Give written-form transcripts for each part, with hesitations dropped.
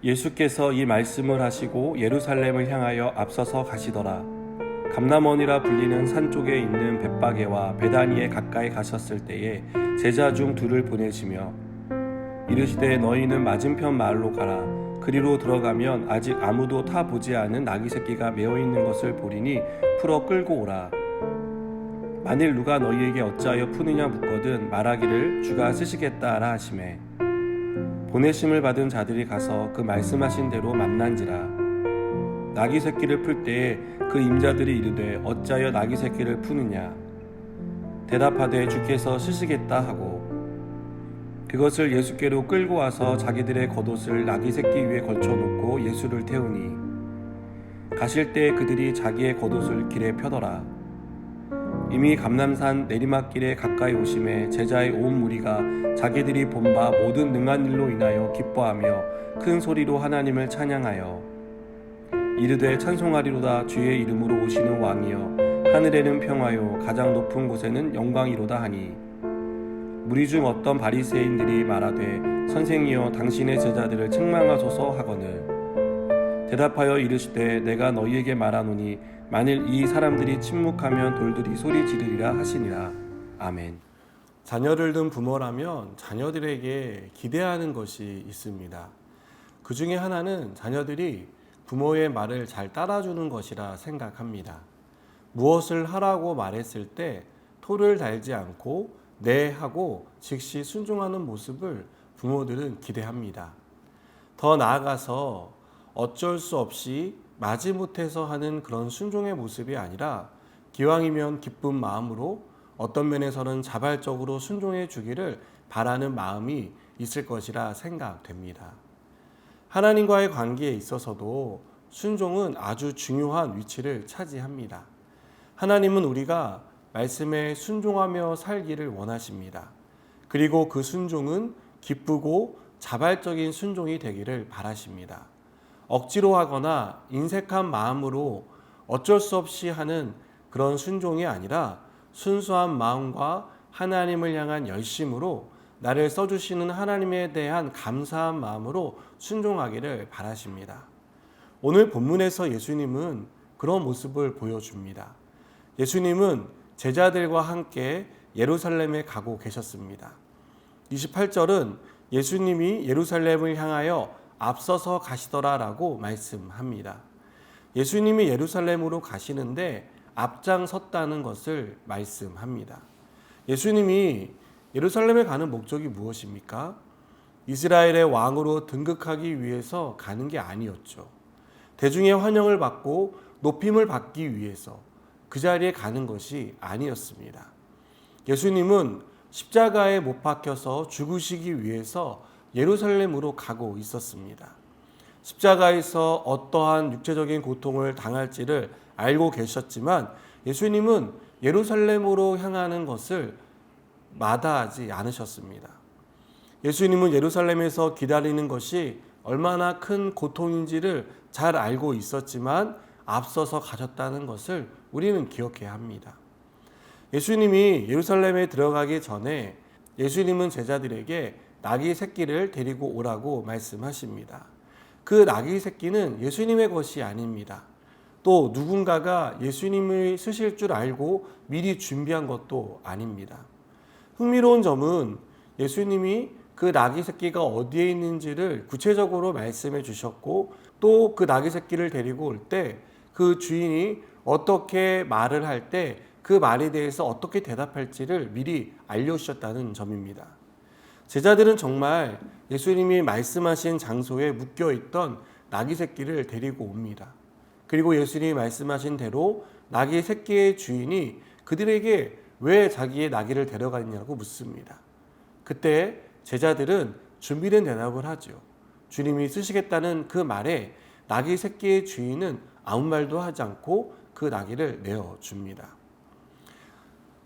예수께서 이 말씀을 하시고 예루살렘을 향하여 앞서서 가시더라. 감람원이라 불리는 산 쪽에 있는 벳바게와 베다니에 가까이 가셨을 때에 제자 중 둘을 보내시며 이르시되 너희는 맞은편 마을로 가라. 그리로 들어가면 아직 아무도 타 보지 않은 나귀 새끼가 메어 있는 것을 보리니 풀어 끌고 오라. 만일 누가 너희에게 어찌하여 푸느냐 묻거든 말하기를 주가 쓰시겠다라 하시매 보내심을 받은 자들이 가서 그 말씀하신 대로 만난지라. 나귀 새끼를 풀 때에 그 임자들이 이르되 어찌하여 나귀 새끼를 푸느냐 대답하되 주께서 쓰시겠다 하고 그것을 예수께로 끌고 와서 자기들의 겉옷을 나귀 새끼 위에 걸쳐놓고 예수를 태우니 가실 때 그들이 자기의 겉옷을 길에 펴더라. 이미 감람산 내리막길에 가까이 오심에 제자의 온 무리가 자기들이 본 바 모든 능한 일로 인하여 기뻐하며 큰 소리로 하나님을 찬양하여 이르되 찬송하리로다. 주의 이름으로 오시는 왕이여 하늘에는 평화요 가장 높은 곳에는 영광이로다 하니 무리 중 어떤 바리새인들이 말하되 선생이여 당신의 제자들을 책망하소서 하거늘 대답하여 이르시되 내가 너희에게 말하노니 만일 이 사람들이 침묵하면 돌들이 소리 지르리라 하시니라. 아멘. 자녀를 둔 부모라면 자녀들에게 기대하는 것이 있습니다. 그 중에 하나는 자녀들이 부모의 말을 잘 따라주는 것이라 생각합니다. 무엇을 하라고 말했을 때 토를 달지 않고 네 하고 즉시 순종하는 모습을 부모들은 기대합니다. 더 나아가서 어쩔 수 없이 마지못해서 하는 그런 순종의 모습이 아니라 기왕이면 기쁜 마음으로 어떤 면에서는 자발적으로 순종해 주기를 바라는 마음이 있을 것이라 생각됩니다. 하나님과의 관계에 있어서도 순종은 아주 중요한 위치를 차지합니다. 하나님은 우리가 말씀에 순종하며 살기를 원하십니다. 그리고 그 순종은 기쁘고 자발적인 순종이 되기를 바라십니다. 억지로 하거나 인색한 마음으로 어쩔 수 없이 하는 그런 순종이 아니라 순수한 마음과 하나님을 향한 열심으로 나를 써주시는 하나님에 대한 감사한 마음으로 순종하기를 바라십니다. 오늘 본문에서 예수님은 그런 모습을 보여줍니다. 예수님은 제자들과 함께 예루살렘에 가고 계셨습니다. 28절은 예수님이 예루살렘을 향하여 앞서서 가시더라라고 말씀합니다. 예수님이 예루살렘으로 가시는데 앞장섰다는 것을 말씀합니다. 예수님이 예루살렘에 가는 목적이 무엇입니까? 이스라엘의 왕으로 등극하기 위해서 가는 게 아니었죠. 대중의 환영을 받고 높임을 받기 위해서 그 자리에 가는 것이 아니었습니다. 예수님은 십자가에 못 박혀서 죽으시기 위해서 예루살렘으로 가고 있었습니다. 십자가에서 어떠한 육체적인 고통을 당할지를 알고 계셨지만 예수님은 예루살렘으로 향하는 것을 마다하지 않으셨습니다. 예수님은 예루살렘에서 기다리는 것이 얼마나 큰 고통인지를 잘 알고 있었지만 앞서서 가셨다는 것을 우리는 기억해야 합니다. 예수님이 예루살렘에 들어가기 전에 예수님은 제자들에게 나귀 새끼를 데리고 오라고 말씀하십니다. 그 나귀 새끼는 예수님의 것이 아닙니다. 또 누군가가 예수님을 쓰실 줄 알고 미리 준비한 것도 아닙니다. 흥미로운 점은 예수님이 그 나귀 새끼가 어디에 있는지를 구체적으로 말씀해 주셨고 또 그 나귀 새끼를 데리고 올 때 그 주인이 어떻게 말을 할 때 그 말에 대해서 어떻게 대답할지를 미리 알려주셨다는 점입니다. 제자들은 정말 예수님이 말씀하신 장소에 묶여있던 나귀 새끼를 데리고 옵니다. 그리고 예수님이 말씀하신 대로 나귀 새끼의 주인이 그들에게 왜 자기의 나귀를 데려갔냐고 묻습니다. 그때 제자들은 준비된 대답을 하죠. 주님이 쓰시겠다는 그 말에 나귀 새끼의 주인은 아무 말도 하지 않고 그 나귀를 내어줍니다.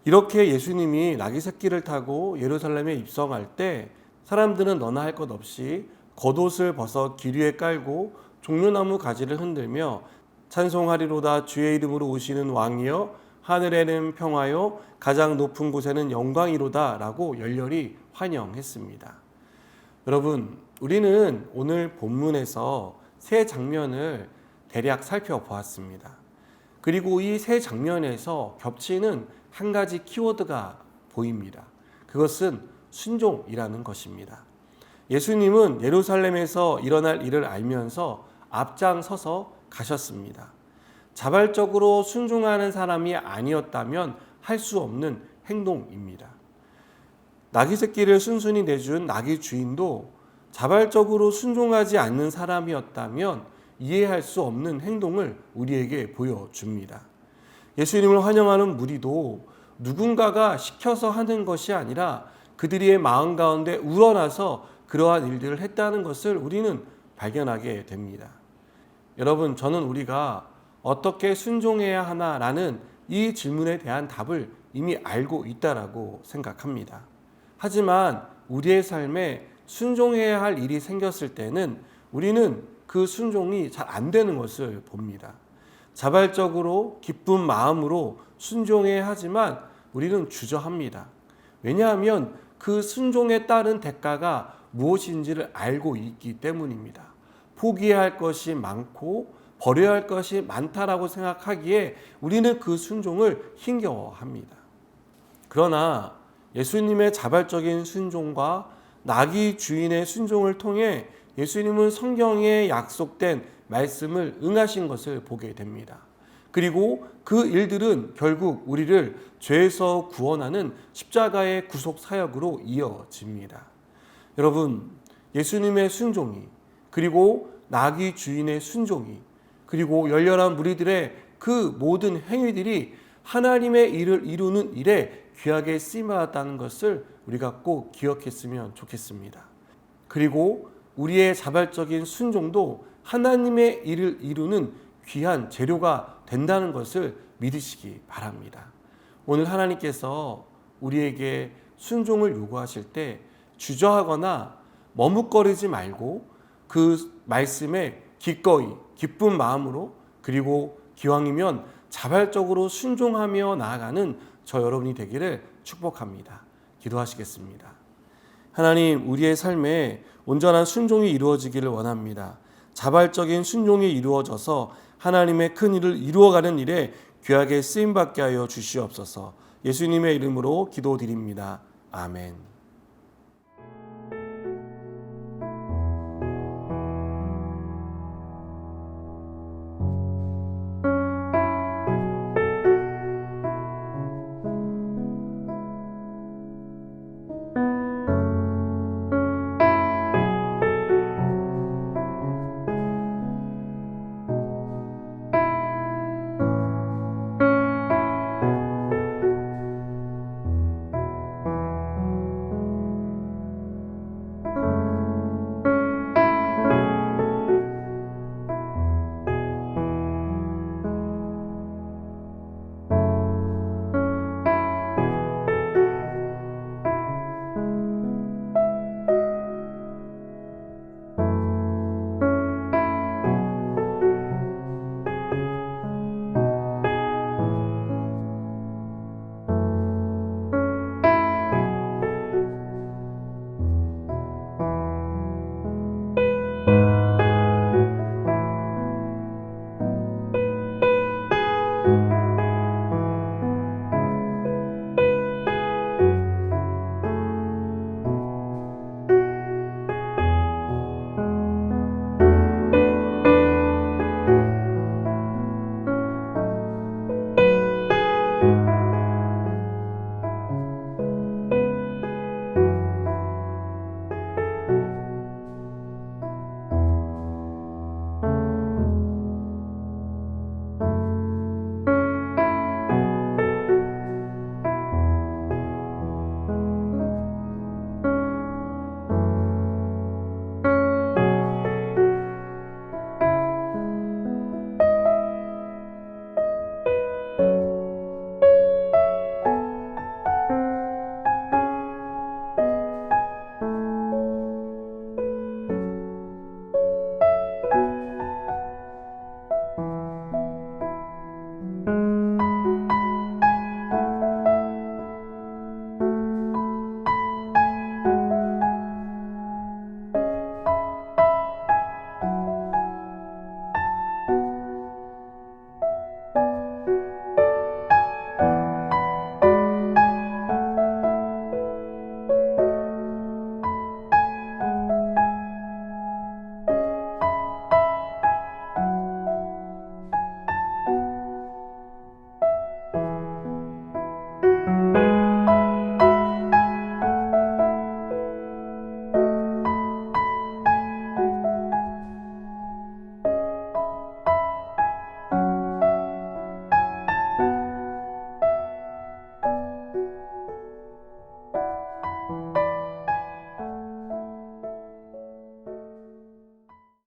이렇게 예수님이 나귀 새끼를 타고 예루살렘에 입성할 때 사람들은 너나 할 것 없이 겉옷을 벗어 길 위에 깔고 종려나무 가지를 흔들며 찬송하리로다. 주의 이름으로 오시는 왕이여 하늘에는 평화요 가장 높은 곳에는 영광이로다 라고 열렬히 환영했습니다. 여러분, 우리는 오늘 본문에서 세 장면을 대략 살펴보았습니다. 그리고 이 세 장면에서 겹치는 한 가지 키워드가 보입니다. 그것은 순종이라는 것입니다. 예수님은 예루살렘에서 일어날 일을 알면서 앞장서서 가셨습니다. 자발적으로 순종하는 사람이 아니었다면 할 수 없는 행동입니다. 나귀 새끼를 순순히 내준 나귀 주인도 자발적으로 순종하지 않는 사람이었다면 이해할 수 없는 행동을 우리에게 보여줍니다. 예수님을 환영하는 무리도 누군가가 시켜서 하는 것이 아니라 그들의 마음 가운데 우러나서 그러한 일들을 했다는 것을 우리는 발견하게 됩니다. 여러분, 저는 우리가 어떻게 순종해야 하나라는 이 질문에 대한 답을 이미 알고 있다라고 생각합니다. 하지만 우리의 삶에 순종해야 할 일이 생겼을 때는 우리는 그 순종이 잘 안 되는 것을 봅니다. 자발적으로 기쁜 마음으로 순종해야 하지만 우리는 주저합니다. 왜냐하면 그 순종에 따른 대가가 무엇인지를 알고 있기 때문입니다. 포기해야 할 것이 많고 버려야 할 것이 많다라고 생각하기에 우리는 그 순종을 힘겨워합니다. 그러나 예수님의 자발적인 순종과 나귀 주인의 순종을 통해 예수님은 성경에 약속된 말씀을 응하신 것을 보게 됩니다. 그리고 그 일들은 결국 우리를 죄에서 구원하는 십자가의 구속 사역으로 이어집니다. 여러분, 예수님의 순종이, 그리고 나귀 주인의 순종이, 그리고 열렬한 무리들의 그 모든 행위들이 하나님의 일을 이루는 일에 귀하게 쓰임받았다는 것을 우리가 꼭 기억했으면 좋겠습니다. 그리고 우리의 자발적인 순종도 하나님의 일을 이루는 귀한 재료가 된다는 것을 믿으시기 바랍니다. 오늘 하나님께서 우리에게 순종을 요구하실 때 주저하거나 머뭇거리지 말고 그 말씀에 기꺼이 기쁜 마음으로, 그리고 기왕이면 자발적으로 순종하며 나아가는 저 여러분이 되기를 축복합니다. 기도하시겠습니다. 하나님, 우리의 삶에 온전한 순종이 이루어지기를 원합니다. 자발적인 순종이 이루어져서 하나님의 큰 일을 이루어가는 일에 귀하게 쓰임받게 하여 주시옵소서. 예수님의 이름으로 기도드립니다. 아멘.